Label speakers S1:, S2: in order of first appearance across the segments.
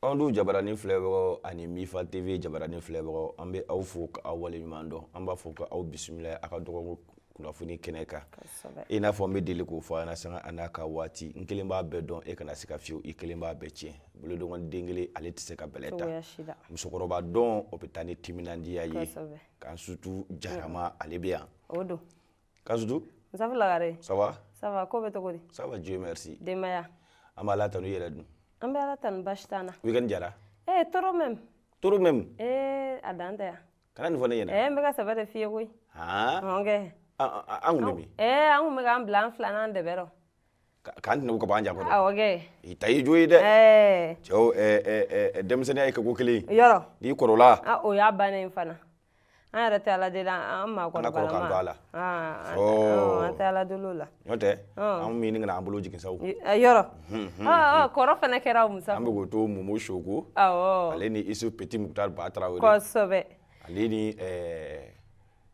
S1: Kandu jabarani filɛbagaw ani Mifa TV jabarani filɛbagaw an bɛ aw fo k'aw waleɲuman dɔn an b'a fɔ k'aw bisimila a ka dɔgɔkun kunnafoni kɛnɛ kan i n'a fɔ n bɛ deli k'o fɔ an sanga a n'a ka waati n kelen b'a bɛɛ dɔn e kana se ka fiyewu i kelen b'a bɛɛ tiɲɛ bolodɔgɔnin den kelen ale tɛ se ka bɛlɛ ta musokɔrɔba dɔn o bɛ taa ni timinandiya ye Kansutu Jarama ale bɛ yan
S2: o don
S1: Kansutu
S2: Musafu Lagare
S1: ça va
S2: ko bɛ cogo di
S1: ça va Dieu merci
S2: denbaya
S1: an b'a la tanu i yɛrɛ dun
S2: an bɛ Ala tanu basi t'an na
S1: weekend jara
S2: trop même
S1: a
S2: dan tɛ yan
S1: kana nin fɔ ne ɲɛna
S2: n bɛ ka sɛbɛ de f'i ye koyi
S1: an kun bɛ min
S2: an kun bɛ k'an bila an filanan dɛbɛ rɔ
S1: k'an tɛnɛ ka bɔ an jan kɔrɔ
S2: awɔ kɛ
S1: i ta y'i jo ye dɛ cɛw denmisɛnniya ye kɛko kelen
S2: yɔrɔ
S1: n'i kɔrɔla
S2: o y'a bannen fana an yɛrɛ tɛ Ala deli an maakɔrɔbalama an tɛ Ala deli o la
S1: n'o tɛ an min ɲini ka n'an bolo jigin saw
S2: yɔrɔ kɔrɔ fana kɛra o Musafu
S1: an bɛ k'o to Momo Soko ale ni Isu Petit Mukutari Ba Tarawele
S2: kosɛbɛ
S1: ale ni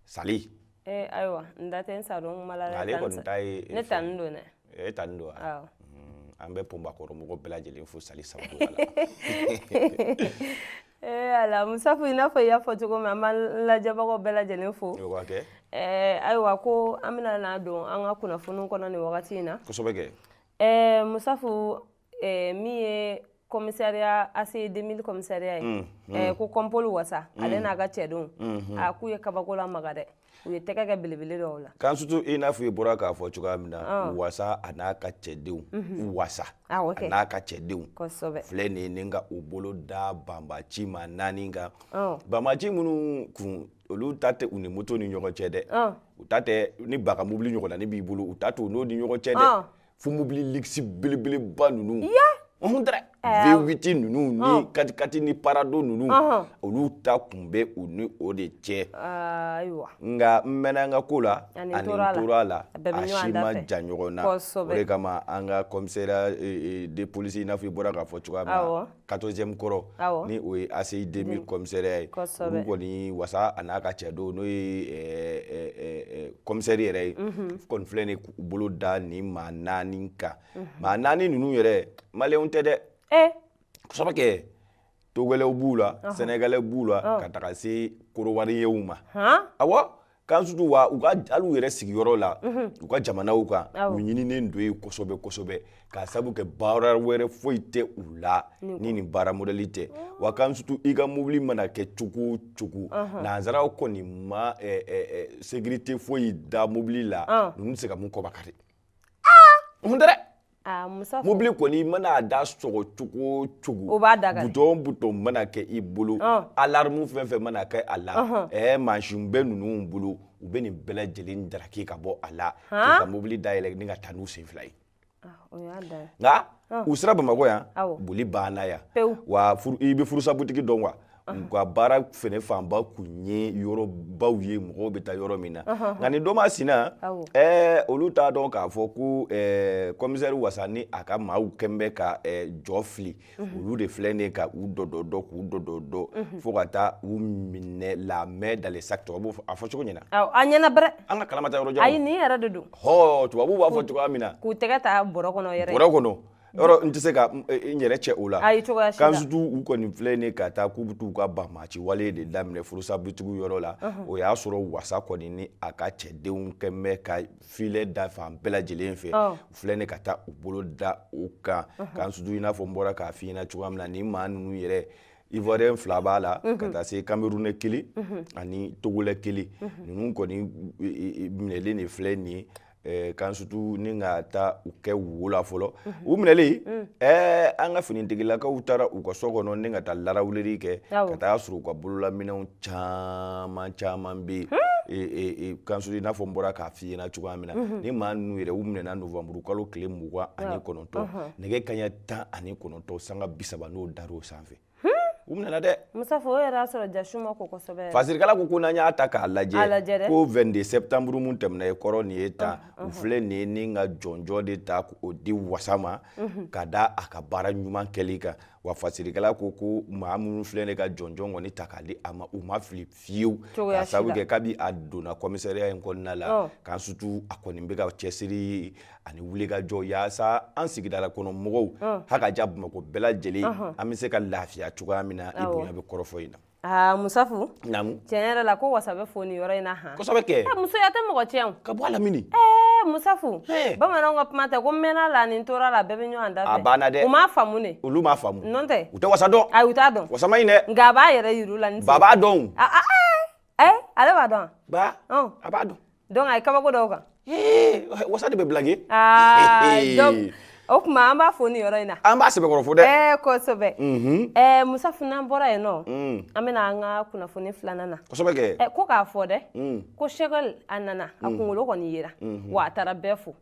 S1: Sali
S2: ayiwa n da tɛ n sa dɔn kuma la dɛ
S1: ale kɔni ta ye
S2: ne tani don dɛ
S1: e tani don wa an bɛ Pɔnbakɔrɔ mɔgɔ bɛɛ lajɛlen fo Sali Sababu
S2: ala Musafu i n'a fɔ i y'a fɔ cogo min an b'an lajɛbagaw bɛɛ lajɛlen fo ayiwa ko an bɛna n'a don an ka kunnafoniw kɔnɔ nin wagati in na
S1: kosɛbɛ kɛ
S2: Musafu min ye commissariat ACI 2000 commissariat ye ko Kɔnpoli Wasa ale n'a ka cɛdenw k'u ye kabako lamaga dɛ u ye tɛgɛ kɛ belebele dɔw la
S1: Kansutu i n'a fɔ i bɔra k'a fɔ cogoya min na Wasa a n'a ka cɛdenw Wasa a n'a ka cɛdenw filɛ nin ye ni ka u bolo da banbaci ma 4 kan banbaci minnu kun olu ta tɛ u ni moto ni ɲɔgɔn cɛ dɛ u ta tɛ ni baga mobili ɲɔgɔnna ni b'i bolo u ta t'u n'o ni ɲɔgɔn cɛ dɛ fo mobili luxe belebeleba ninnu V8 ninnu ni katikati ni parado ninnu olu ta kun bɛ u ni o de cɛ nka n mɛnna an ka ko la ani n tora la a si ma ja ɲɔgɔn na o de kama an ka commissariat de police i n'a fɔ i bɔra k'a fɔ cogoya min na 14e kɔrɔ ni o ye ACI 2000 commissariat ye olu kɔni Wasa a n'a ka cɛdenw n'o ye commissaire yɛrɛ ye kɔni filɛ nin u bolo da nin maa 4 kan maa 4 ninnu yɛrɛ maliyɛnw tɛ dɛ kosɛbɛ kɛ Togolais b'u la Sénégalais b'u la ka taga se Korowariyew ma awɔ Kansutu wa u ka hali u yɛrɛ sigiyɔrɔ la u ka jamanaw kan u ɲininen do ye kosɛbɛ kosɛbɛ k'a sabu kɛ baara wɛrɛ foyi tɛ u la ni nin baara modèle tɛ wa Kansutu i ka mobili mana kɛ cogo o cogo nanzaraw kɔni ma sécurité foyi da mobili la ninnu tɛ se ka mun kɔbakari mobili kɔni mana da sɔgɔ cogo o cogo butɔn mana kɛ i bolo alarme fɛn fɛn mana kɛ a la mansin bɛ ninnu bolo u bɛ nin bɛɛ lajɛlen daraki ka bɔ a la ka mobili dayɛlɛ ni ka taa n'u sen 2 ye nka u sera Bamakɔ yan boli banna yan wa i bɛ furusabutigi dɔn wa u ka baara fɛnɛ fanba kun ye yɔrɔbaw ye mɔgɔw bɛ taa yɔrɔ min na nka nin don masina olu t'a dɔn k'a fɔ ko commissaire Wasa ni a ka maaw kɛn bɛ ka jɔ fili olu de filɛ nin ka u dɔ k'u dɔ fo ka taa u minɛ la main dans les sacs tubabu a fɔ cogo ɲɛna
S2: a ɲɛna bɛrɛ an
S1: ka kalamata yɔrɔ jan
S2: ayi nin yɛrɛ de don
S1: tubabu b'a fɔ cogoya min na
S2: k'u tɛgɛ ta bɔrɔ kɔnɔ yɛrɛ
S1: bɔrɔ kɔnɔ yɔrɔ n tɛ se ka n yɛrɛ cɛ o la Kansutu u kɔni filɛ nin ka taa k'u bɛ t'u ka banmaci wale de daminɛ furusabutigiw yɔrɔ la o y'a sɔrɔ Wasa kɔni ni a ka cɛdenw kɛn bɛ ka filet da fan bɛɛ lajɛlen fɛ u filɛ nin ka taa u bolo da o kan Kansutu i n'a fɔ n bɔra k'a f'i ɲɛna cogoya min na nin maa ninnu yɛrɛ Ivoirien 2 b'a la ka taa se Camerounais 1 ani Togolais 1 ninnu kɔni minɛlen de filɛ nin ye Kansutu ni ka taa u kɛ wo la fɔlɔ u minɛlen an ka finitigilakaw taara u ka so kɔnɔ ni ka taa larawuleri kɛ ka taa sɔrɔ u ka bololaminɛw caman bɛ Kansutu i n'a fɔ n bɔra k'a f'i ɲɛna cogoya min na ni maa ninnu yɛrɛ u minɛna novembre kalo tile 29 nɛgɛ kanɲɛ 19 sanga 30 n'o dar'o sanfɛ u minɛna dɛ
S2: Musafu o yɛrɛ y'a sɔrɔ jasiw ma ko kosɛbɛ
S1: fasirikala ko n'an y'a ta k'a lajɛ ko 22 septembre mun tɛmɛna ye kɔrɔ nin ye tan u filɛ nin ye ni ka jɔnjɔ de ta k'o di Wasa ma ka da a ka baara ɲuman kɛli kan wa fasirikɛla ko maa minnu filɛ ne ka jɔnjɔn kɔni ta k'a di a ma u ma fili fiyewu ka sababu kɛ kabi a donna commissariat in kɔnɔna la k'an sutu a kɔni bɛ ka cɛsiri ani wulikajɔ yaasa an sigidala kɔnɔ mɔgɔw hakaja Bamakɔ bɛɛ lajɛlen an bɛ se ka lafiya cogoya min na i bonya bɛ kɔrɔfɔ in na.
S2: Musafu,
S1: naamu,
S2: tiɲɛ yɛrɛ la ko wasa bɛ fo nin yɔrɔ in na han.
S1: Kosɛbɛ kɛ.
S2: Musoya tɛ mɔgɔ tiɲɛ o.
S1: Ka bɔ a la mini.
S2: Musafu, bamananw ka kuma tɛ ko mɛnna la ni tora la bɛɛ bɛ ɲɔgɔn da fɛ.
S1: A banna dɛ.
S2: U m'a faamu ne.
S1: Olu m'a faamu.
S2: Nɔn tɛ.
S1: U tɛ wasa dɔn.
S2: Ayi u t'a dɔn.
S1: Wasa ma ɲi dɛ.
S2: Nka a b'a yɛrɛ yir'u la ni sen.
S1: Ba b'a dɔn.
S2: Ale b'a dɔn.
S1: Ba. A b'a dɔn.
S2: Donc a ye kabako dɔw kan.
S1: Wasa de bɛ blaguer.
S2: Donc o kuma an b'a fo nin yɔrɔ in na. An
S1: b'a sɛbɛkɔrɔ fo dɛ.
S2: Kosɛbɛ. Musafu n'an bɔra yen nɔ an bɛna an ka kunnafoni filanan na.
S1: Kosɛbɛ kɛ.
S2: Ko k'a fɔ dɛ ko Shekɛl a nana a kunkolo kɔni yera wa a taara bɛɛ fo.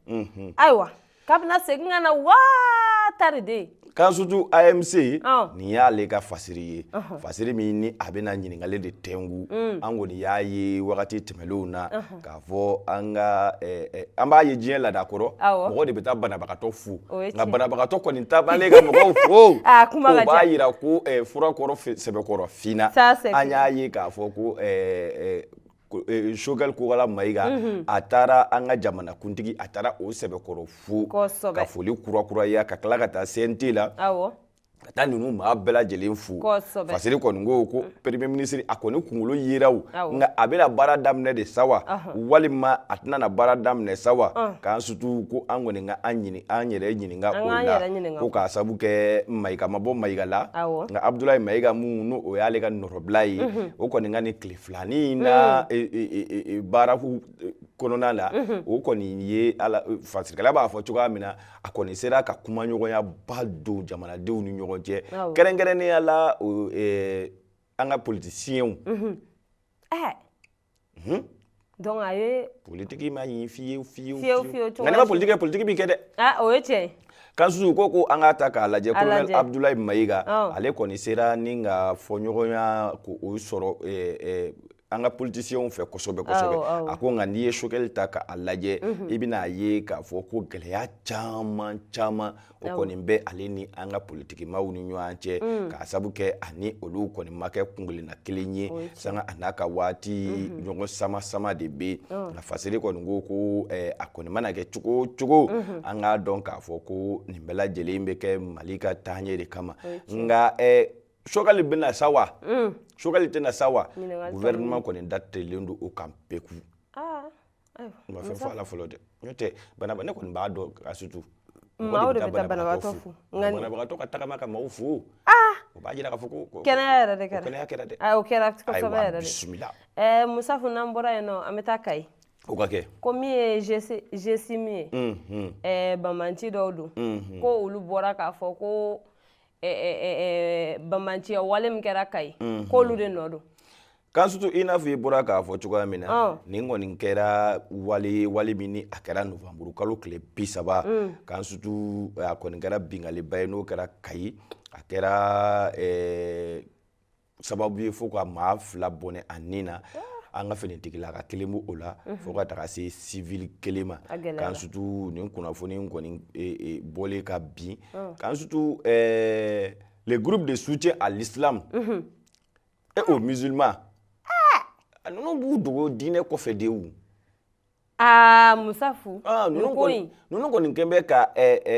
S2: Ayiwa k'a bɛna segin ka na waatari de.
S1: Kan sutu AMC nin y'ale ka fasiri ye fasiri min ni a bɛna ɲininkali de tɛngu an kɔni y'a ye wagati tɛmɛlenw na k'a fɔ an b'a ye diɲɛ laada kɔrɔ mɔgɔ de bɛ taa banabagatɔ fo nka banabagatɔ kɔni ta b'ale ka mɔgɔw fo o b'a yira ko furakɔrɔ sɛbɛkɔrɔ finna an y'a ye k'a fɔ ko Shekɛl Kokala Mayiga a taara an ka jamanakuntigi a taara o sɛbɛkɔrɔ fo ka foli kurakuraya ka tila ka taa CNT la ka taa ninnu maa bɛɛ lajɛlen fo fasiri kɔni ko premier ministre a kɔni kunkolo yera o nka a bɛna baara daminɛ de sa wa walima a tɛna na baara daminɛ sa wa k'an sutu ko an kɔni ka an yɛrɛ ɲininka o la ko k'a sabu kɛ Mayiga ma bɔ Mayiga la nka Abdulayi Mayiga mun n'o y'ale ka nɔrɔbila ye o kɔni ka nin tile filanin na baara kɔnɔna la o kɔni ye fasirikɛla b'a fɔ cogoya min na a kɔni sera ka kumaɲɔgɔnya ba don jamanadenw ni ɲɔgɔn cɛ kɛrɛnkɛrɛnnenya la an ka politisiyɛnw
S2: donc a ye
S1: politiki ma ɲi fiyewu
S2: nka
S1: ne ma politiki b'i kɛ dɛ
S2: o ye tiɲɛ ye
S1: kan susu ko an ka ta k'a lajɛ colonel Abdulayi Mayiga ale kɔni sera ni ka fɔɲɔgɔnya k'o sɔrɔ an ka politisiyɛnw fɛ kosɛbɛ a ko nka n'i ye Shekɛl ta k'a lajɛ i bɛna ye k'a fɔ ko gɛlɛya caman o kɔni bɛ ale ni an ka politikimaw ni ɲɔgɔn cɛ k'a sabu kɛ ani olu kɔni ma kɛ kunkelenna kelen ye sanga a n'a ka waati ɲɔgɔn sama de bɛ nka fasiri kɔni ko a kɔni mana kɛ cogo cogo an k'a dɔn k'a fɔ ko nin bɛɛ lajɛlen bɛ kɛ Mali ka taaɲɛ de kama nka Shekɛl bɛna sa wa Shekɛl tɛna sa wa gouvernement kɔni datelen don o kan peku n ma fɛn fɔ ala fɔlɔ dɛ n'o tɛ ne kɔni b'a dɔn a sutu
S2: maaw de bɛ taa banabagatɔ fo
S1: banabagatɔ ka tagama ka maaw fo o b'a jira k'a fɔ ko
S2: kɛnɛya yɛrɛ de kɛra
S1: kɛnɛya kɛra dɛ
S2: o kɛra kosɛbɛ yɛrɛ de
S1: bisimila
S2: Musafu n'an bɔra yen nɔ an bɛ taa Kayi
S1: o ka kɛ
S2: ko min ye G6 min ye bamanci dɔw don ko olu bɔra k'a fɔ ko bamanciya wale min kɛra Kayi k'olu de nɔ don
S1: kan sutu i n'a fɔ i bɔra k'a fɔ cogoya min na nin kɔni kɛra wale min ni a kɛra Novembre kalo tile 30 kan sutu a kɔni kɛra bingaliba ye n'o kɛra Kayi a kɛra sababu ye fo ka maa 2 bɔnɛ a nin na an ka finitigila ka kelen b'o o la fo ka taga se civil kelen ma kan sutu nin kunnafoni kɔni bɔlen ka bin kan sutu les groupes de soutien à l'islam et aux musulmans ninnu b'u dogo diinɛ kɔfɛ de o
S2: Musafu
S1: ninnu kɔni kɛn bɛ ka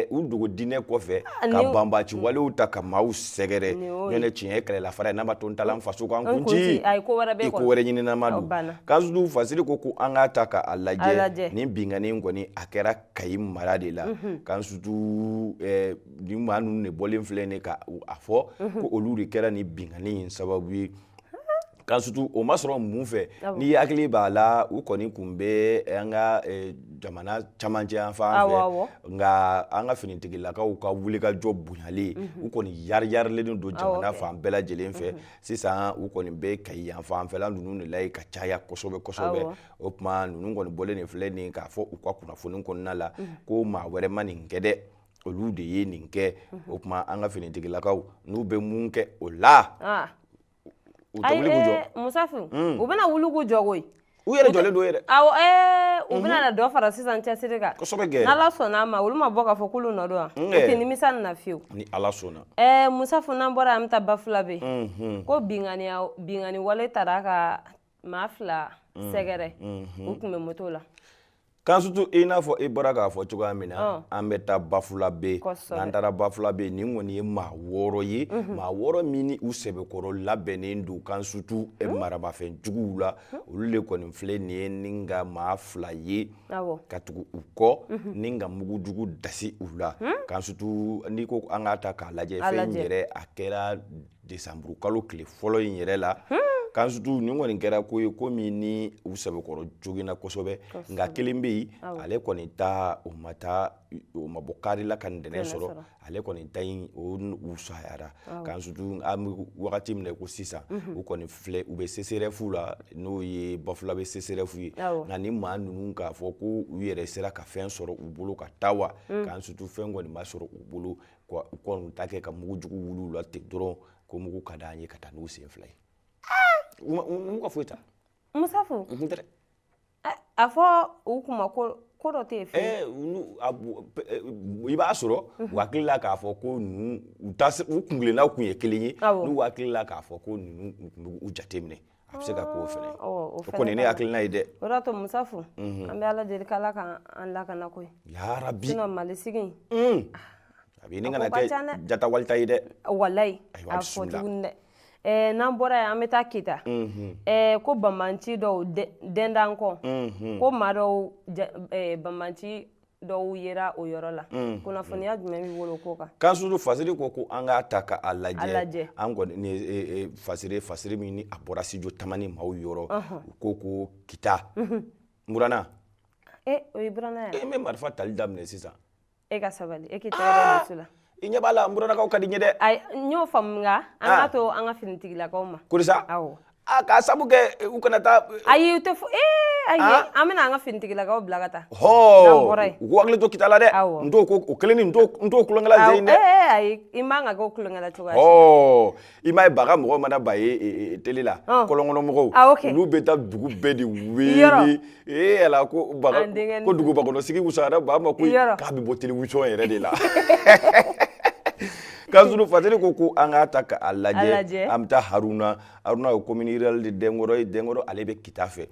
S1: u dogo diinɛ kɔfɛ ka banbaci walew ta ka maaw sɛgɛrɛ ɲɔnɛ tiɲɛ kɛlɛla fara n'a ma to n taala n faso kan kunci i ko wɛrɛ ɲininama don kan sutu fasiri ko an k'a ta k'a lajɛ nin binganin kɔni a kɛra Kayi mara de la kan sutu nin maa ninnu de bɔlen filɛ ne ka a fɔ ko olu de kɛra nin binganin in sababu ye kan sutu o ma sɔrɔ mun fɛ ni hakili b'a la u kɔni kun bɛ an ka jamana camancɛ yan fan fɛ nka an ka finitigilakaw ka wulikajɔ bonyalen u kɔni yariyarilen don jamana fan bɛɛ lajɛlen fɛ sisan u kɔni bɛ Kayi yan fanfɛla ninnu de la ka caya kosɛbɛ o tuma ninnu kɔni bɔlen de filɛ nin k'a fɔ u ka kunnafoni kɔnɔna la ko maa wɛrɛ ma nin kɛ dɛ olu de ye nin kɛ o tuma an ka finitigilakaw n'u bɛ mun kɛ o la
S2: Musafu u bɛna wuli k'u jɔ koyi
S1: u yɛrɛ jɔlen do yɛrɛ
S2: u bɛna na dɔ fara sisan cɛsiri kan
S1: kosɛbɛ kɛ
S2: n'Ala sɔnna ma olu ma bɔ k'a fɔ k'olu nɔ don wa o tɛ nimisa nin na fiyewu
S1: ni Ala sɔnna
S2: Musafu n'an bɔra an bɛ taa Bafulabe ko bingani wale taara ka maa 2 sɛgɛrɛ u tun bɛ moto la
S1: kan surtout i n'a fɔ i bɔra k'a fɔ cogoya min na an bɛ taa Bafulabe n'an taara Bafulabe nin kɔni ye maa 6 ye maa 6 min ni u sɛbɛkɔrɔ labɛnnen don kan surtout marabafɛn juguw la olu de kɔni filɛ nin ye ni ka maa 2 ye ka tugu u kɔ ni ka mugujugu dasi u la kan surtout n'i ko an k'a ta k'a lajɛ fɛn yɛrɛ a kɛra décembre kalo tile fɔlɔ in yɛrɛ la kan surtout nin kɔni kɛra ko ye ko min ni u sɛbɛkɔrɔ joginna kosɛbɛ nka kelen bɛ yen ale kɔni ta o ma bɔ kari la ka ntɛnɛn sɔrɔ ale kɔni ta in o sayara kan surtout an bɛ wagati min na ko sisan u kɔni filɛ u bɛ CCRF la n'o ye Bafulabe CCRF ye nka ni maa ninnu k'a fɔ ko u yɛrɛ sera ka fɛn sɔrɔ u bolo ka taa wa kan surtout fɛn kɔni ma sɔrɔ u bolo u kɔni ta kɛ ka mugujugu wuli u la ten dɔrɔn ko mugu ka d'an ye ka taa n'u sen 2 ye u ka foyi ta
S2: Musafu a fɔ u kuma ko dɔ tɛ yen
S1: i b'a sɔrɔ u hakili la k'a fɔ ko u kungilennaw kun ye kelen ye n'u hakili la k'a fɔ ko ninnu tun b'u jate minɛ a bɛ se ka k'o fɛnɛ o kɔni ne hakilina ye dɛ
S2: o de y'a to Musafu an bɛ Ala deli k'Ala k'an lakana koyi
S1: yarabi
S2: sinon Mali sigi
S1: a bɛ ni kana kɛ jatawalita ye dɛ
S2: walayi a fɔ tuguni dɛ n'an bɔra yan an bɛ taa Kita ko banbanci dɔw dɛndan kɔ ko maa dɔw banbanci dɔw yera o yɔrɔ la kunnafoniya jumɛn b'i bolo k'o kan
S1: kan surtout fasiri ko an k'a ta k'a lajɛ an kɔni ni fasiri min ni a bɔra studio tamani maaw yɔrɔ u ko Kita Murana
S2: o ye Burana yan
S1: n bɛ marifa tali daminɛ sisan
S2: e ka sabali e k'i tɛgɛ muso la
S1: i ɲɛ b'a la Muranakaw ka di n ye dɛ
S2: n y'o faamu nka an k'a to an ka finitigilakaw ma
S1: kurisa k'a sabu kɛ u kana taa
S2: ayi u tɛ fɔ ayi an bɛna an ka finitigilakaw bila ka taa
S1: u ko hakili to Kita la dɛ n t'o ko o kelen ni n t'o kulonkɛla sen dɛ
S2: ayi i man ka k'o kulonkɛla cogoya
S1: i m'a ye baga mɔgɔw mana ba ye télé la kɔlɔnkɔnɔ mɔgɔw olu bɛ taa dugu bɛɛ de wele ala ko dugubakɔnɔsigi wusara ba ma ko k'a bɛ bɔ télévision yɛrɛ de la kan surtout fasiri ko an k'a ta k'a lajɛ an bɛ taa Haruna ye commune rurale de Dɛnkɔrɔ ye Dɛnkɔrɔ ale bɛ Kita fɛ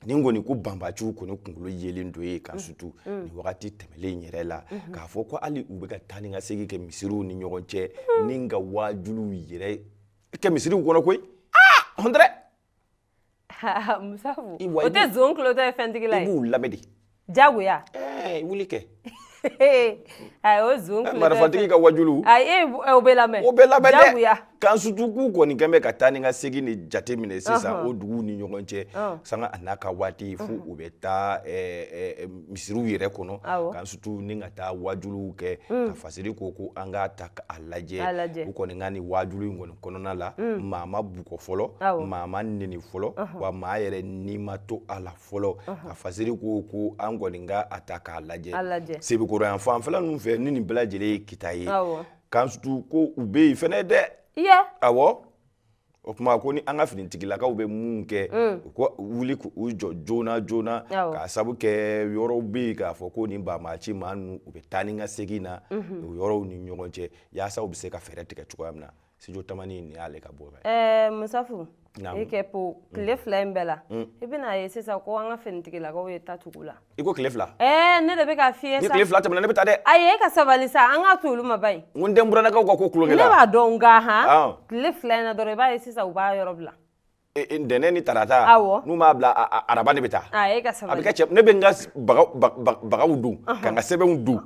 S1: ni kɔni ko banbaciw kɔni kunkolo yelen do ye kan surtout ni wagati tɛmɛlen yɛrɛ la k'a fɔ ko hali u bɛ ka taa ni ka segin kɛ misiriw ni ɲɔgɔn cɛ ni ka wajuliw yɛrɛ kɛ misiriw kɔnɔ koyi hɔndrɛ
S2: Musafu o tɛ zon kulotɔ ye fɛntigi la ye
S1: i b'u labɛn de
S2: jagoya
S1: wuli kɛ
S2: o zon kulotɔ
S1: marifatigi ka wajulu
S2: o bɛ lamɛn jagoya
S1: kan surtout k'u kɔni kɛn bɛ ka taa ni ka segin ni jate minɛ sisan o duguw ni ɲɔgɔn cɛ sanga a n'a ka waati fo u bɛ taa misiriw yɛrɛ kɔnɔ kan surtout ni ka taa wajuliw kɛ ka fasiri ko an k'a ta k'a lajɛ u kɔni ka ni wajulu in kɔni kɔnɔna la maa ma bugɔ fɔlɔ maa ma nɛni fɔlɔ wa maa yɛrɛ ni ma to a la fɔlɔ ka fasiri ko an kɔni ka a ta k'a lajɛ Sebekɔrɔ yan fanfɛla ninnu fɛ ni nin bɛɛ lajɛlen ye Kita ye kan surtout ko u bɛ yen fɛnɛ dɛ awɔ o tuma ko ni an ka finitigilakaw bɛ mun kɛ u ko wuli k'u jɔ joona k'a sabu kɛ yɔrɔw bɛ yen k'a fɔ ko nin banbaaci maa ninnu u bɛ taa ni ka segin na o yɔrɔw ni ɲɔgɔn cɛ yaasa u bɛ se ka fɛɛrɛ tigɛ cogoya min na studio tamani nin y'ale ka bɔ
S2: Musafu i kɛ po tile 2 in bɛɛ la i bɛna ye sisan ko an ka finitigilakaw ye taa tugu la
S1: i ko tile 2
S2: ne de bɛ ka f'i ye sa
S1: ni tile 2 tɛmɛna ne bɛ taa dɛ
S2: ayi e ka sabali sa an ka to olu ma ba ye
S1: n ko n tɛ Muranakaw ka ko kulonkɛ la
S2: ne b'a dɔn nka tile 2 in na dɔrɔn i b'a ye sisan u b'a yɔrɔ bila
S1: ntɛnɛn ni tarata n'u m'a bila araba ne bɛ taa
S2: e ka sabali
S1: a bɛ kɛ cɛ ne bɛ n ka bagaw dun ka n ka sɛbɛnw dun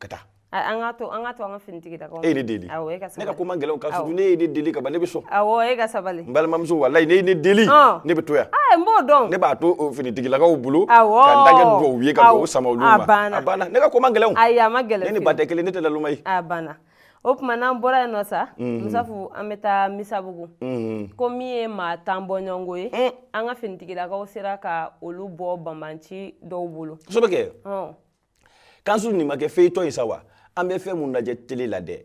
S1: ka taa
S2: an ka to an ka finitigilakaw
S1: e ye ne deli ne ka ko man gɛlɛn kan surtout ne ye ne deli ka ban ne bɛ sɔn
S2: e ka sabali
S1: n balimamuso walayi ne ye ne deli ne bɛ to yan
S2: n b'o dɔn
S1: ne b'a to finitigilakaw bolo ka n ta kɛ dugawu ye ka dugawu sama olu ma a banna ne ka ko man gɛlɛn
S2: ayi a ma gɛlɛn
S1: ne ni ba tɛ kelen ne tɛ laluma ye
S2: a banna o tuma n'an bɔra yen nɔ sa Musafu an bɛ taa Misabugu ko min ye maa 10 bɔɲɔgɔnko ye an ka finitigilakaw sera ka olu bɔ banbanci dɔw bolo
S1: kosɛbɛ kɛ kan surtout nin ma kɛ feuilleton ye sa wa an bɛ fɛn mun lajɛ télé la dɛ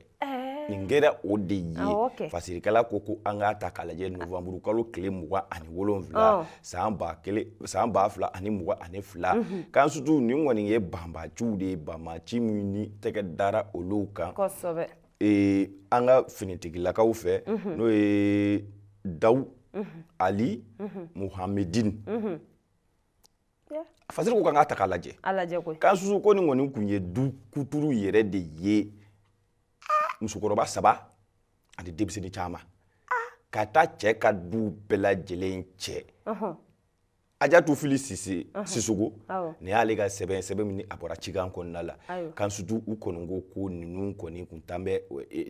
S1: nin kɛra o de ye fasirikɛla ko ko an k'a ta k'a lajɛ novembre kalo tile 27 san 2022 kan sutu nin kɔni ye banbaciw de ye banbaci min ni tɛgɛ dara olu kan an ka finitigilakaw fɛ n'o ye Dawu Ali Muhamedine fasiri ko kan k'a ta k'a lajɛ kan sutu ko nin kɔni kun ye du kuturu yɛrɛ de ye musokɔrɔba 3 ani denmisɛnnin caman ka taa cɛ ka du bɛɛ lajɛlen cɛ Ajatu Fili Sissogo ni y'ale ka sɛbɛn min a bɔra cikan kɔnɔna la kan sutu u kɔni ko ninnu kɔni kun tan bɛ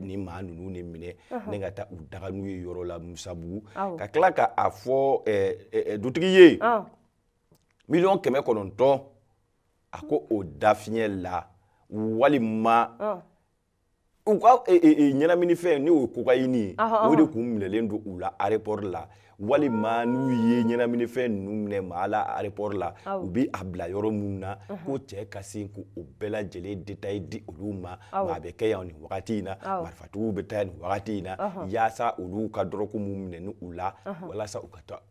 S1: ni maa ninnu ne minɛ ne ka taa u daga n'u ye yɔrɔ la Musabugu ka tila ka a fɔ dutigi ye $900,000 a ko o dafiɲɛ la walima u ka ɲɛnaminifɛn ni o cocaïne ye o de kun minɛlen don u la aéroport la walima n'u ye ɲɛnaminifɛn ninnu minɛ maa la aéroport la u bi a bila yɔrɔ minnu na ko cɛ ka se ko o bɛɛ lajɛlen détail di olu ma a bɛ kɛ yan nin wagati in na marifatigiw bɛ taa nin wagati in na yaasa olu ka dɔrɔku mun minɛ u la walasa u ka taa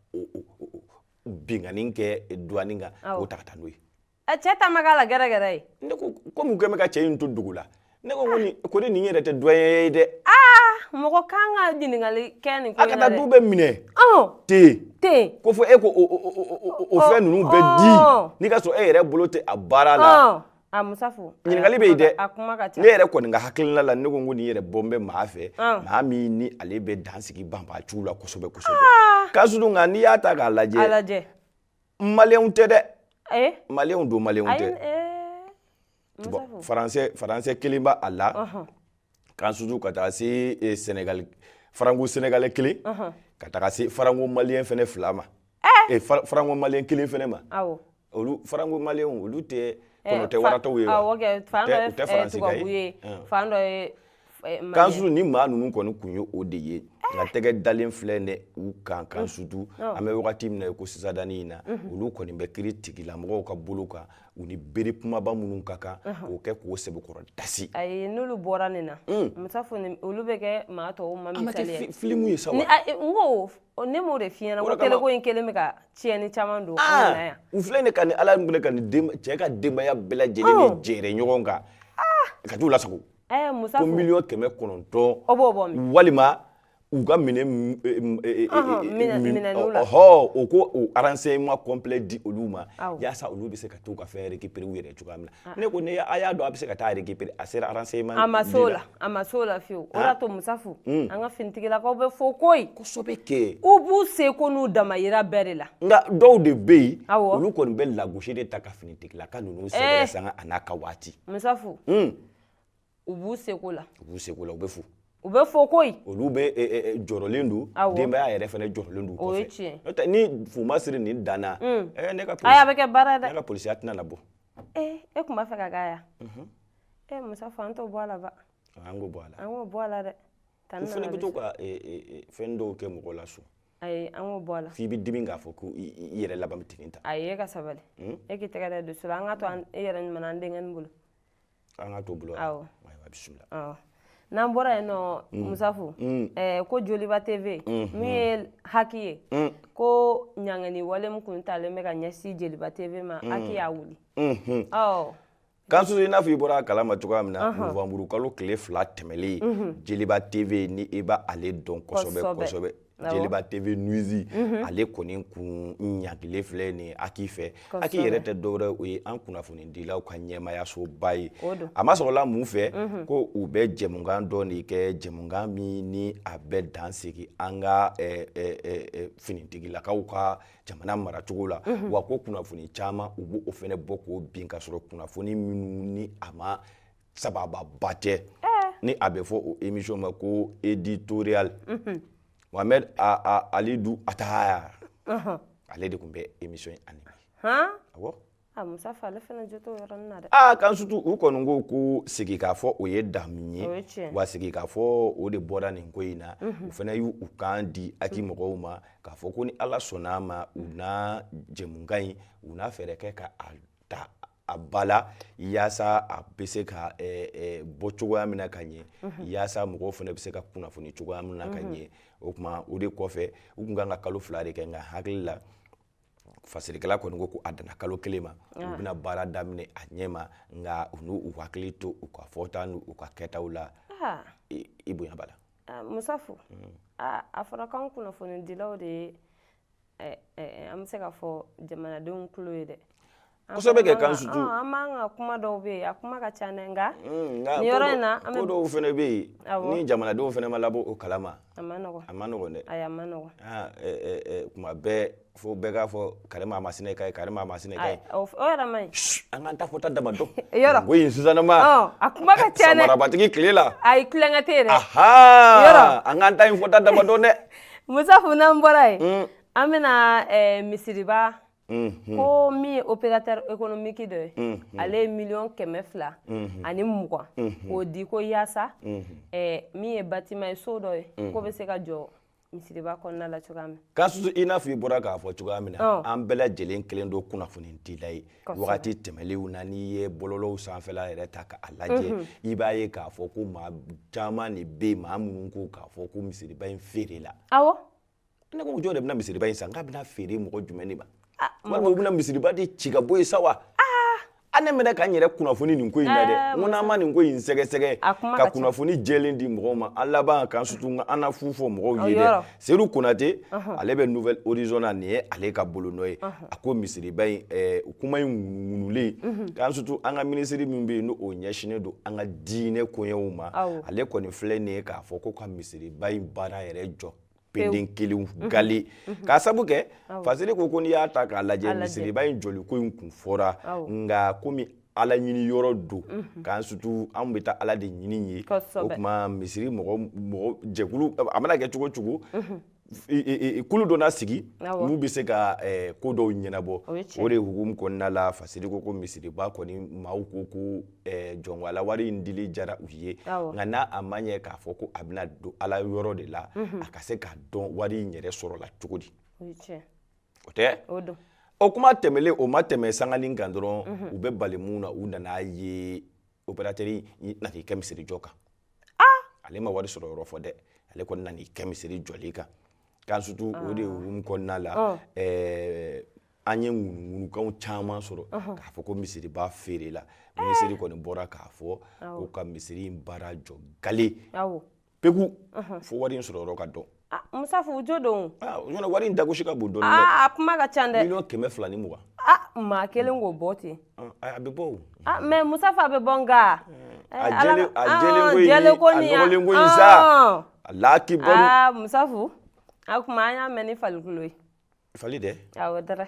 S1: binganin kɛ douane kan k'o ta ka taa n'o ye
S2: cɛ ta ma k'a la gɛrɛgɛrɛ ye
S1: ne ko komi u kɛn bɛ ka cɛ in to dugu la ne ko ni nin yɛrɛ tɛ douanier ye dɛ
S2: mɔgɔ kan ka ɲininkali kɛ nin ko
S1: in na dɛ a ka taa du bɛɛ minɛ ten ko fɔ e ko o fɛn ninnu bɛɛ di n'i ka sɔrɔ e yɛrɛ bolo tɛ a baara la
S2: Musafu
S1: ɲininkali bɛ yen dɛ ne yɛrɛ kɔni ka hakilina la ne ko nin yɛrɛ bɔ n bɛ maa fɛ maa min ni ale bɛ dansigi banbaciw la kosɛbɛ kosɛbɛ ka surun nka n'i y'a ta k'a lajɛ maliyɛnw tɛ dɛ maliyɛnw don maliyɛnw tɛ faransɛ kelen b'a la kan sutu ka taa se faranko sénégalais kelen ka taa se faranko maliyɛn fɛnɛ 2 ma faranko maliyɛn kelen fɛnɛ ma olu faranko maliyɛnw olu tɛ kɔnɔtɛ waratɔw ye wa u tɛ faransikan ye kan sutu ni maa ninnu kɔni kun ye o de ye nka tɛgɛ dalen filɛ ne u kan kan sutu an bɛ wagati min na ko sisadani in na olu kɔni bɛ kiiri tigilamɔgɔw ka bolo kan u ni bere kumaba minnu ka kan k'o kɛ k'o sɛbɛkɔrɔ dasi
S2: ayi n'olu bɔra nin na Musafu olu bɛ kɛ maa tɔw ma misaliya
S1: ye filimu ye sa wa
S2: ne m'o de f'i ɲɛna ko teleko in kelen bɛ ka tiɲɛni caman don an na yan
S1: u filɛ nin ka nin ala minɛ ka nin cɛ ka denbaya bɛɛ lajɛlen de jɛrɛ ɲɔgɔn kan ka t'u lasago
S2: Musafu
S1: ko $900,000 walima u ka minɛ o ko o renseignement complet di olu ma yaasa olu bɛ se ka t'u ka fɛn récupérer u yɛrɛ cogoya min na ne ko ne a y'a dɔn a bɛ se ka taa récupérer a sera renseignement
S2: a ma s'o la fiyewu o de to Musafu an ka finitigilakaw bɛ fo koyi
S1: kosɛbɛ kɛ
S2: u b'u seko n'u damayira bɛɛ de la
S1: nka dɔw de bɛ yen olu kɔni bɛ lagosi de ta ka finitigilaka ninnu sɛgɛrɛ sanga a n'a ka waati
S2: Musafu u b'u seko la
S1: u bɛ fo
S2: u bɛ fo koyi
S1: olu bɛ jɔrɔlen don denbaya yɛrɛ fɛnɛ jɔrɔlen don
S2: o ye tiɲɛ
S1: n'o tɛ ni fuma siri nin danna ne ka
S2: a bɛ kɛ baara dɛ
S1: ne ka polisiya tɛna labɔ
S2: e tun b'a fɛ ka k'a yan Musafu an t'o bɔ a la ba
S1: an k'o bɔ a la
S2: an k'o bɔ a la dɛ
S1: u fɛnɛ bɛ to ka fɛn dɔw kɛ mɔgɔ la so
S2: ayi an k'o bɔ a la
S1: f'i bɛ dimi k'a fɔ ko i yɛrɛ laban bɛ tigɛ ta
S2: ayi e ka sabali e k'i tɛgɛ da dusu la an ka to e yɛrɛ ɲuman an denkɛnin bolo
S1: an ka to bolo
S2: awɔ
S1: bisimila
S2: n'an bɔra yen nɔ Musafu ko Joliba TV min ye Haki ye ko ɲangani wale min kun talen bɛ ka ɲɛsin Joliba TV ma Haki y'a wuli
S1: kan sutu i n'a fɔ i bɔra a kalama cogoya min na novembre kalo tile 2 tɛmɛlen Joliba TV ni i b'ale dɔn kosɛbɛ kosɛbɛ Jeliba TV Nuizi ale kɔni kun ɲagilen filɛ nin Haki fɛ Haki yɛrɛ tɛ dɔwɛrɛ o ye an kunnafonidilaw ka ɲɛmayasoba ye a ma sɔrɔla mun fɛ ko u bɛ jɛmukan dɔ de kɛ jɛmukan min ni a bɛ dansigi an ka finitigilakaw ka jamana maracogo la wa ko kunnafoni caman u b'o fɛnɛ bɔ k'o bin ka sɔrɔ kunnafoni minnu ni a ma sabababa tɛ ni a bɛ fɔ o émission ma ko éditorial Mohamed Alidou Atahaya ale de kun bɛ émission animé awɔ
S2: Musafu ale fɛnɛ jo t'o yɔrɔnin na dɛ
S1: kan sutu u kɔni ko sigi k'a fɔ o ye damun ye wa sigi k'a fɔ o de bɔra nin ko in na u fɛnɛ y'u kan di Haki mɔgɔw ma k'a fɔ ko ni Ala sɔnn'a ma u na jɛmukan in u na fɛɛrɛ kɛ ka a bala yaasa a bɛ se ka bɔ cogoya min na ka ɲɛ yaasa mɔgɔw fana bɛ se ka kunnafoni cogoya min na ka ɲɛ o kuma o de kɔfɛ u kun kan ka kalo 2 de kɛ nka hakili la fasirikɛla kɔni ko a danna kalo 1 ma u bɛna baara daminɛ a ɲɛ ma nka u n'u hakili to u ka fɔta n'u ka kɛtaw la i bonya b'a la.
S2: Musafu a fɔra k'anw kunnafoni dilaw de ye an bɛ se ka fɔ jamanadenw tulo ye dɛ.
S1: Kosɛbɛ kɛ kan sutu
S2: an b'an ka kuma dɔw bɛ yen a kuma ka ca dɛ nka nin yɔrɔ in na
S1: ko dɔw fana bɛ yen ni jamanadenw fana ma labɔ o kalama
S2: a ma nɔgɔn
S1: dɛ
S2: a ma nɔgɔn
S1: kuma bɛɛ fo bɛɛ k'a fɔ Karima a ma sinɛ ka ye Karima a ma sinɛ ka ye
S2: o yɛrɛ ma ɲi
S1: an k'an ta fɔta dama dɔn
S2: yɔrɔ
S1: ko in sisanama
S2: a kuma ka ca dɛ
S1: samarabatigi tile la
S2: ayi kulonkɛ tɛ yen dɛ
S1: yɔrɔ an k'an ta in fɔta dama dɔn dɛ
S2: Musafu n'an bɔra yen an bɛna misiriba ko min ye opérateur économique dɔ ye ale ye 220 ani 20 k'o di ko yaasa min ye bâtiment ye so dɔ ye ko bɛ se ka jɔ misiriba kɔnɔna la cogoya min
S1: k'a sutu i n'a fɔ i bɔra k'a fɔ cogoya min na an bɛɛ lajɛlen kelen don kunnafoni dila ye wagati tɛmɛlenw na n'i ye bɔlɔlɔw sanfɛla yɛrɛ ta k'a lajɛ i b'a ye k'a fɔ ko maa caman de bɛ yen maa minnu ko k'a fɔ ko misiriba in feere la
S2: awɔ
S1: ne ko jɔn de bɛna misiriba in san k'a bɛna feere mɔgɔ jumɛn de ma walima u bɛna misiriba de ci ka bɔ yen sa wa ne mɛnɛ k'an yɛrɛ kunnafoni nin ko in na dɛ n ko n'an ma nin ko in sɛgɛsɛgɛ ka kunnafoni jɛlen di mɔgɔw ma an laban k'an sutu an na fu fɔ mɔgɔw ye dɛ Seydou Konate ale bɛ Nouvelle Horizon na nin ye ale ka bolonɔ ye a ko misiriba in kuma in ŋunulen k'an sutu an ka minisiri min bɛ yen n'o ɲɛsinnen don an ka diinɛ koɲɛw ma ale kɔni filɛ nin ye k'a fɔ ko ka misiriba in baara yɛrɛ jɔ penden kelen gale k'a sabu kɛ Fasiri ko n'i y'a ta k'a lajɛ misiriba in jɔli ko in kun fɔra nka komi Ala ɲini yɔrɔ don k'an sutu an bɛ taa Ala de ɲini ye o tuma misiri mɔgɔ jɛkulu a mana kɛ cogo cogo kulu dɔ na sigi n'u bɛ se ka ko dɔw ɲɛnabɔ o de hukumu kɔnɔna la Fasiri ko misiriba kɔni maaw ko jɔnwala wari in dili jara u ye nka n'a a ma ɲɛ k'a fɔ ko a bɛna don Ala yɔrɔ de la a ka se k'a dɔn wari in yɛrɛ sɔrɔ la cogo di o tɛ o kuma tɛmɛlen o ma tɛmɛ sangali kan dɔrɔn u bɛ bali mun na u nana ye opérateur in na k'i kɛ misiri jɔ kan ale ma wari sɔrɔ yɔrɔ fɔ dɛ ale kɔni nana kɛ misiri jɔli kan k'an sutu o de hukumu kɔnɔna la an ye ŋunuŋunukanw caman sɔrɔ k'a fɔ ko misiriba feere la minisiri kɔni bɔra k'a fɔ ko ka misiri in baara jɔ gale peku fo wari in sɔrɔ yɔrɔ ka dɔn
S2: Musafu jo don
S1: ɲɔnɔ wari in dagosi ka bon dɔɔni
S2: dɛ a kuma ka ca dɛ
S1: 120 ni 20
S2: maa kelen k'o bɔ ten
S1: a bɛ bɔ o
S2: mais Musafu a bɛ bɔ nka
S1: a jɛlen ko in a nɔgɔlen ko in sa Ala kibaru
S2: Musafu a kuma an y'a mɛn ni Falikulo ye
S1: Fali dɛ
S2: awɔ dɛrɛ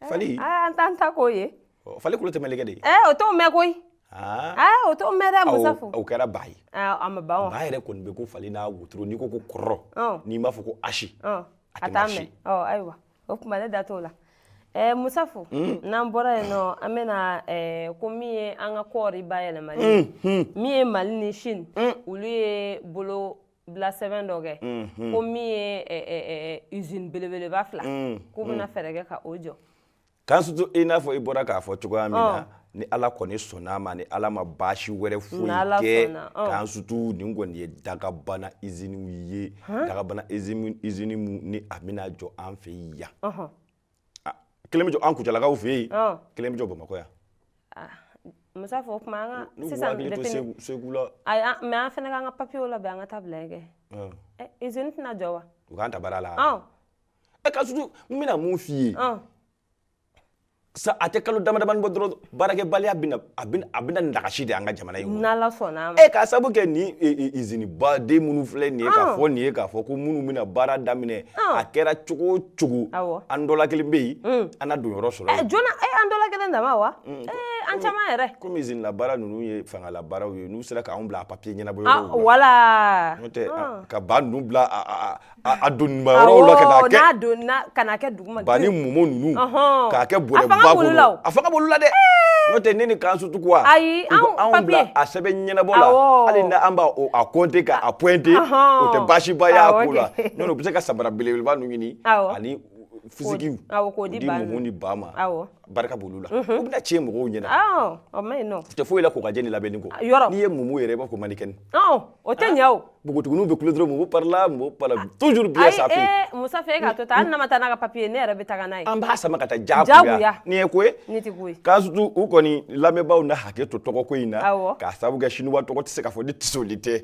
S1: Fali
S2: an t'an ta k'o ye
S1: Falikulo tɛ mɛlɛkɛ de ye
S2: o t'o mɛn koyi o t'o mɛn dɛ Musafu
S1: o kɛra ba ye
S2: a ma ban
S1: ba yɛrɛ kɔni bɛ ko Fali n'a wotoro n'i ko ko kɔrɔ n'i m'a fɔ ko asi
S2: a t'a mɛn ayiwa o kuma ne da t'o la Musafu n'an bɔra yen nɔ an bɛna ko min ye an ka kɔɔri bayɛlɛmali min ye Mali ni Chine olu ye bolo bila sɛbɛn dɔ kɛ ko min ye usine belebeleba 2 k'u bɛna fɛɛrɛ kɛ ka o jɔ
S1: k'an sutu i n'a fɔ i bɔra k'a fɔ cogoya min na ni Ala kɔni sɔnna ma ni Ala ma baasi wɛrɛ foyi kɛ k'an sutu nin kɔni ye dagabana usine ye dagabana usine ni a bɛna jɔ an fɛ yan kelen bɛ jɔ an Kucalakaw fɛ yen kelen bɛ jɔ Bamakɔ yan
S2: Musafu o kuma an ka sisan
S1: Segu la
S2: mais an fana k'an ka papiyew labɛn an ka taa bila kɛ usine tɛna jɔ wa
S1: u k'an ta baara la k'an sutu n bɛna mun f'i ye sa a tɛ kalo damadamani bɔ dɔrɔn baarakɛbaliya bɛna nagasi de an ka jamana in
S2: n'Ala sɔnna ma
S1: k'a sabu kɛ nin usine baden minnu filɛ nin ye k'a fɔ nin ye k'a fɔ ko minnu bɛna baara daminɛ a kɛra cogo o cogo an dɔ la kelen bɛ yen an na don yɔrɔ sɔrɔ yen
S2: joona an dɔ la kelen dama wa an caman yɛrɛ
S1: komi usine la baara ninnu ye fangala baaraw ye n'u sera k'anw bila a papiye ɲɛnabɔ yɔrɔw la
S2: wala
S1: n'o tɛ ka ba ninnu bila a donnima yɔrɔw la
S2: n'a donna ka na kɛ duguma
S1: ba ni mumu ninnu k'a kɛ bɔrɛ ba kɔnɔ a fanga b'olu la dɛ n'o tɛ ne ni k'an sutu quoi
S2: ayi
S1: anw bila a sɛbɛn ɲɛnabɔ la hali n'an b'a compter k'a pointer o tɛ baasiba y'a ko la n'o tɛ u bɛ se ka samara belebeleba ninnu ɲini ani physique
S2: ko
S1: di mɔgɔw ni ba ma barika b'olu la u bɛna tiɲɛ mɔgɔw ɲɛna
S2: o ma ɲi nɔ
S1: tɛ foyi la ko ka jɛ ni labɛnni kɔ n'i ye mumu yɛrɛ i b'a fɔ manikɛni
S2: o tɛ ɲɛ o
S1: npogotigininw bɛ kule dɔrɔn mumu parla toujours bien ça fait
S2: Musa fɛ e k'a to tan hali n'a ma taa n'a ka papier ne yɛrɛ bɛ taga n'a ye
S1: an b'a sama ka taa jagoya ni ye ko ye
S2: ne tɛ ko ye
S1: k'a surtout u kɔni lamɛnbaaw na hakɛ to tɔgɔko in na k'a sababu kɛ chinois tɔgɔ tɛ se k'a fɔ ni tisoli tɛ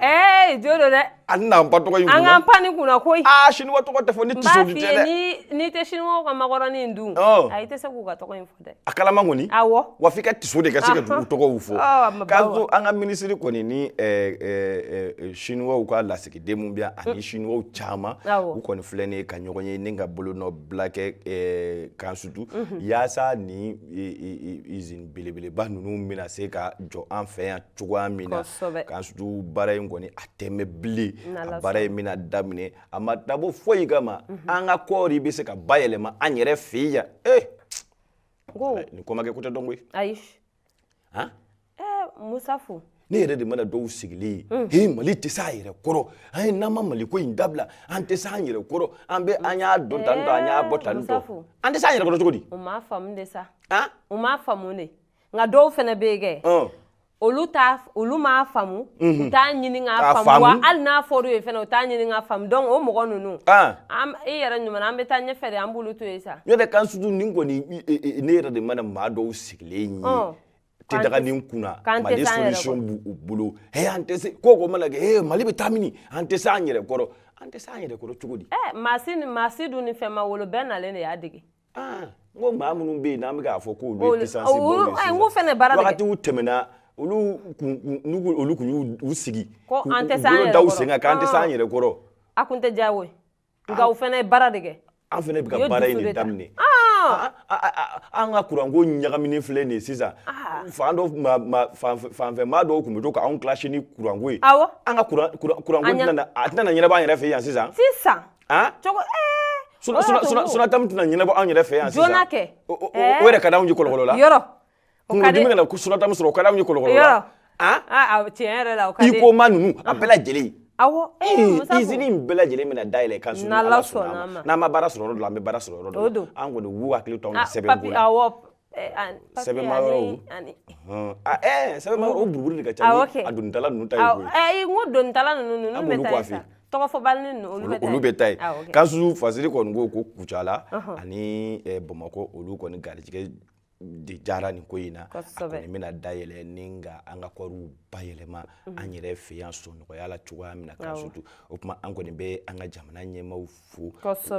S2: jo don dɛ
S1: an n'an ba tɔgɔ in kunna
S2: an k'an pan nin kunna koyi
S1: chinois tɔgɔ tɛ fɔ ni tisoli tɛ dɛ
S2: n'i tɛ chinois ka makɔrɔni in dun i tɛ se k'u ka tɔgɔ in fɔ dɛ
S1: a kalama kɔni wa f'i ka tiso de ka se ka dugu tɔgɔw fɔ k'a surtout an ka ministre kɔni ni chinois ka lasigiden min bɛ ani chinois caman u kɔni filɛ nin ye ka ɲɔgɔn ye ni ka bolo nɔ bila kɛ kan surtout yaasa ni usine belebeleba ninnu bɛna se ka jɔ an fɛ yan cogoya min na kan surtout baara in kɔni a tɛmɛ bilen a baara in bɛna daminɛ a ma dabɔ foyi kama an ka kɔɔri bɛ se ka bayɛlɛma an yɛrɛ fɛ yan nin ko ma kɛ ko tɛ dɔn koyi
S2: ayi Musa fo
S1: ne yɛrɛ de mana dɔw sigilen ye Mali tɛ se a yɛrɛ kɔrɔ an ye n'an ma Mali ko in dabila an tɛ se an yɛrɛ kɔrɔ an y'a dɔn tan tɔ an y'a bɔ tan tɔ an tɛ se an yɛrɛ kɔrɔ cogo di
S2: u m'a faamu de sa u m'a faamu de nka dɔw fana bɛ yen kɛ olu m'a faamu u t'a ɲini k'a faamu wa hali n'a fɔra u ye fana u t'a ɲini k'a faamu donc o mɔgɔ ninnu e yɛrɛ ɲuman an bɛ taa ɲɛfɛ de an b'olu to yen sa
S1: ne yɛrɛ kan surtout nin kɔni ne yɛrɛ de mana maa dɔw sigilen ye tɛ daga nin kunna Mali solution b'u bolo an tɛ se ko mana kɛ Mali bɛ taa mini an tɛ se an yɛrɛ kɔrɔ an tɛ se an yɛrɛ kɔrɔ cogo di
S2: maasi dun ni fɛn ma wolo bɛɛ nalen de y'a dege
S1: n ko maa minnu bɛ yen n'an bɛ k'a fɔ k'olu ye licence bɔ
S2: n fɛnɛ baara dege
S1: wagatiw tɛmɛna olu kun y'u sigi
S2: ko an tɛ se an yɛrɛ
S1: kɔrɔ sen kan k'an tɛ se an yɛrɛ kɔrɔ
S2: a kun tɛ diya o ye nka u fɛnɛ ye baara de kɛ
S1: an fɛnɛ bɛ ka baara in de daminɛ an ka kuranko ɲagaminen filɛ nin ye sisan fanfɛ maa dɔw tun bɛ to k'anw classé ni kuranko ye an ka kuranko tɛna ɲɛnabɔ an yɛrɛ fɛ yan sisan
S2: cogo
S1: Sunatamu tɛna ɲɛnabɔ an yɛrɛ fɛ yan sisan
S2: joona kɛ
S1: o yɛrɛ ka d'anw ye kɔlɔkɔlɔ la
S2: yɔrɔ
S1: kunkolodimi kana Sunatamu sɔrɔ o ka d'anw ye kɔlɔkɔlɔ la
S2: tiɲɛ yɛrɛ la o ka di
S1: iko ma ninnu a bɛɛ lajɛlen
S2: usine
S1: in bɛɛ lajɛlen bɛna dayɛlɛ kan surtout n'Ala sɔnna n'an ma baara sɔrɔ yɔrɔ dɔ la an bɛ baara sɔrɔ yɔrɔ dɔ la an kɔni b'u hakili to anw na sɛbɛn ko la sɛbɛnmayɔrɔw sɛbɛnmayɔrɔ o buruburu de ka ca a donitala ninnu ta ye
S2: koyi n ko donitala ninnu bɛ taa sa tɔgɔ fɔbali ninnu
S1: olu bɛ taa ye kan surtout Fasiri kɔni ko Kucala ani Bamakɔ olu kɔni garijɛgɛ de jara nin ko in na a kɔni bɛna dayɛlɛ ni ka an ka kɔɔriw bayɛlɛma an yɛrɛ fɛ yan sɔnɔgɔya la cogoya min na kan surtout o tuma an kɔni bɛ an ka jamana ɲɛmaaw fo u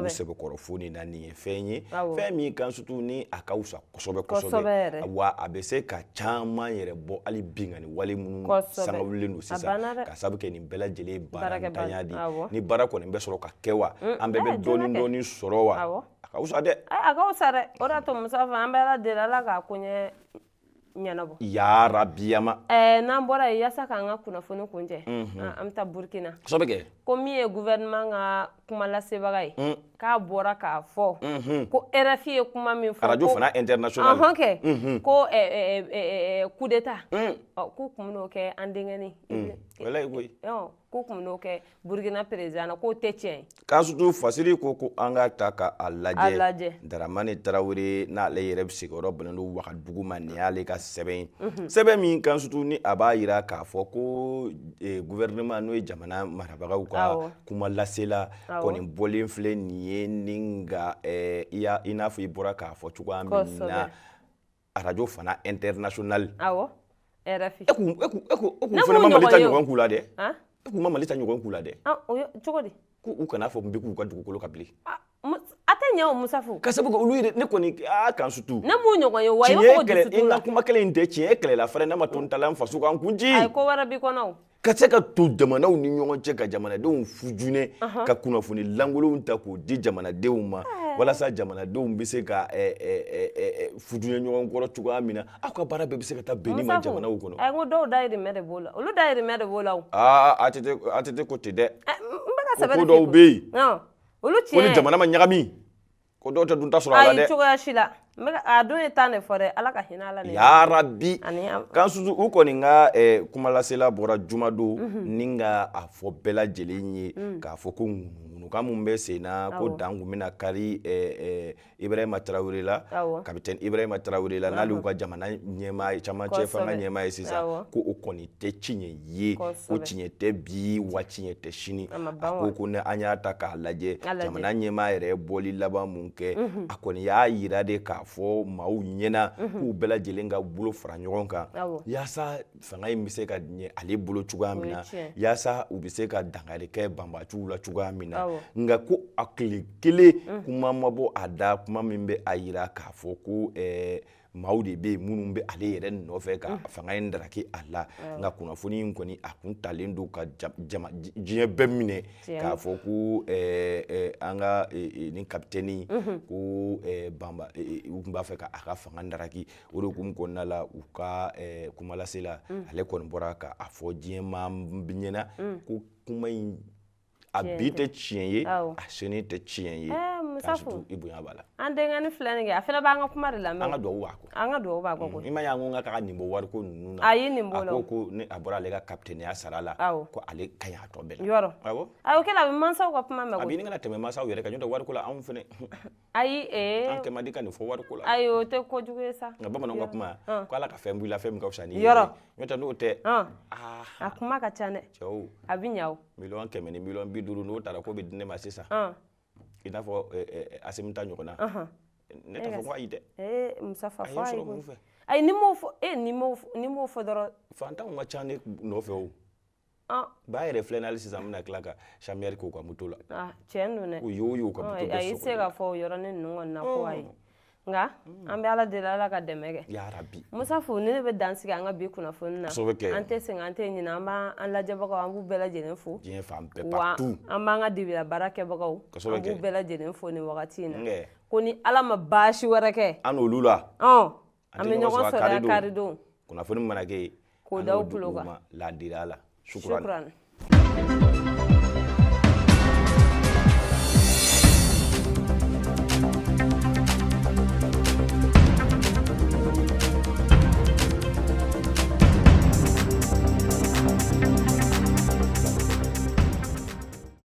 S1: sɛbɛkɔrɔ fo nin na nin ye fɛn ye fɛn min kan surtout ni a ka wusa kosɛbɛ kosɛbɛ wa a bɛ se ka caman yɛrɛ bɔ hali binkani wale minnu sangawulilen don sisan ka sabu kɛ nin bɛɛ lajɛlen baarantanya di ni baara kɔni bɛ sɔrɔ ka kɛ wa an bɛɛ bɛ dɔɔni sɔrɔ wa a ka wusa dɛ
S2: a ka wusa dɛ o de y'a to Musa fɛ an bɛ Ala deli Ala k'a ko ɲɛnabɔ
S1: yarabiyama
S2: n'an bɔra yen yaasa k'an ka kunnafoni kuncɛ an bɛ taa Burkina
S1: kosɛbɛ kɛ ko
S2: min ye gouvernement ka kuma lasebaga ye k'a bɔra k'a fɔ ko RFI ye kuma min fɔ
S1: radio fana international
S2: ko coup d'état k'u kun bɛn'o kɛ an denkɛnin
S1: walayi koyi
S2: k'u kun bɛn'o kɛ Burkina président na k'o tɛ tiɲɛ ye
S1: kan surtout Fasiri ko an ka ta k'a lajɛ Daramani Tarawele n'ale yɛrɛ bɛ sigiyɔrɔ bɛnnen don Wagadugu ma nin y'ale ka sɛbɛn sɛbɛn min kan surtout ni a b'a jira k'a fɔ ko gouvernement n'o ye jamana marabagaw ka kuma lasela kɔni bɔlen filɛ nin ye ni ka i n'a fɔ i bɔra k'a fɔ cogoya min na radio fana international
S2: RFI
S1: e kun fana ma Mali ta ɲɔgɔn k'u la dɛ e kun ma Mali ta ɲɔgɔn k'u la dɛ
S2: cogo di
S1: k'u kana fɔ n bɛ k'u ka dugukolo ka bilen
S2: a tɛ ɲɛ o Musa fo
S1: ka sabu kɛ olu yɛrɛ ne kɔni kan surtout
S2: ne m'u ɲɔgɔn ye wa i b'a fɔ dusukun
S1: n ka kuma kelen in tɛ tiɲɛ ye kɛlɛla fana n'a ma to n ta la n faso kan kun ci
S2: ayi ko wɛrɛ b'i kɔnɔ o
S1: ka se ka to jamanaw ni ɲɔgɔn cɛ ka jamanadenw fujunɛ ka kunnafoni lankolonw ta k'o di jamanadenw ma walasa jamanadenw bɛ se ka fujunɛ ɲɔgɔn kɔrɔ cogoya min na aw ka baara bɛɛ bɛ se ka taa bɛn ni ma jamanaw kɔnɔ
S2: n ko dɔw dayirimɛ de b'o la olu dayirimɛ de b'o la o
S1: a tɛ ko ten dɛ
S2: n bɛ ka sɛbɛn
S1: ko dɔw bɛ yen
S2: olu tiɲɛ
S1: ko ni jamana ma ɲagami ko dɔw tɛ dunta sɔrɔ a la dɛ
S2: ayi cogoya si la a don ye tan de fɔ dɛ Ala ka hinɛ a la
S1: yarabi kan surtout u kɔni ka kumalasela bɔra jumadon ni ka a fɔ bɛɛ lajɛlen ye k'a fɔ ko ŋunuŋunu jamukan mun bɛ sen na ko dan kun bɛna kari Ibrahima Traoré la capitaine Ibrahima Traoré la n'ale y'u ka jamana ɲɛmaa camancɛ fanga ɲɛmaa ye sisan ko o kɔni tɛ tiɲɛ ye ko tiɲɛ tɛ bi wa tiɲɛ tɛ sini a ko ni an y'a ta k'a lajɛ jamana ɲɛmaa yɛrɛ ye bɔli laban mun kɛ a kɔni y'a yira de k'a fɔ maaw ɲɛna k'u bɛɛ lajɛlen ka bolo fara ɲɔgɔn kan yaasa fanga in bɛ se ka ɲɛ ale bolo cogoya min na yaasa u bɛ se ka dankari kɛ banbanciw la cogoya min na nka ko a tile kelen kuma ma bɔ a da kuma min bɛ a yira k'a fɔ ko maaw de bɛ yen minnu bɛ ale yɛrɛ nɔfɛ ka fanga in daraki a la nka kunnafoni in kɔni a kun talen don ka diɲɛ bɛɛ minɛ k'a fɔ ko an ka nin kapitɛni ko banba u tun b'a fɛ ka a ka fanga daraki o de kun kɔnɔna la u ka kumalase la ale kɔni bɔra k'a fɔ diɲɛ maa ɲɛna ko kuma in a bi tɛ tiɲɛ ye a sini tɛ tiɲɛ ye k'a sutu i bonya b'a la
S2: an denkɛni filɛ nin kɛ a fana b'an ka kuma de lamɛn
S1: an ka duwawu b'a kɔ
S2: an ka duwawu b'a kɔ
S1: i ma ye an ko k'a ka nin bɔ wariko ninnu na
S2: a ye nin bɔ la
S1: a ko ni a bɔra ale ka kapitɛniya sara la ko ale ka ɲi a tɔ bɛɛ la
S2: yɔrɔ a kɛlen a bɛ mansaw ka kuma mɛn
S1: a bɛ ɲini kana tɛmɛ mansaw yɛrɛ kan n'o tɛ wariko la anw fɛnɛ
S2: ayi
S1: an kɛ man di ka nin fɔ wariko la
S2: ayi o tɛ kojugu ye sa
S1: nka bamananw ka kuma ko ala ka fɛn b'i la fɛn min ka fisa n'i ye
S2: yɔrɔ
S1: n'o tɛ n'o tɛ
S2: a kuma ka ca dɛ
S1: cɛw
S2: a bɛ ɲa o
S1: 100 ni 50 n'o taara ko bɛ di ne ma sisan i n'a fɔ Asimita ɲɔgɔnna ne t'a fɔ ko ayi dɛ
S2: Musafa
S1: fɔ a ye
S2: ayi ni m'o fɔ dɔrɔn
S1: fantanw ka ca ne nɔfɛ o ba yɛrɛ filɛ n'ale sisan bɛna tila ka samiyɛri k'o ka moto la
S2: tiɲɛ don dɛ
S1: o y'o ka moto bɛɛ
S2: a y'i se ka fɔ o yɔrɔnin ninnu kɔni na ko ayi nka an bɛ ala deli ala ka dɛmɛ kɛ
S1: yarabi
S2: Musafu ni ne bɛ dansigi an ka bi kunnafoni na an tɛ sɛgɛn an tɛ ɲinɛ an b'an lajɛbagaw an b'u bɛɛ lajɛlen fo
S1: diɲɛ fan bɛɛ
S2: wa
S1: partout
S2: an b'an ka dibila baara kɛbagaw an b'u bɛɛ lajɛlen fo nin wagati in na ko ni ala ma baasi wɛrɛ kɛ
S1: an n'olu la
S2: an bɛ ɲɔgɔn sɔrɔ yan karidenw
S1: kunnafoni mana kɛ
S2: k'o d'aw tulo kan
S1: ladira la shukurani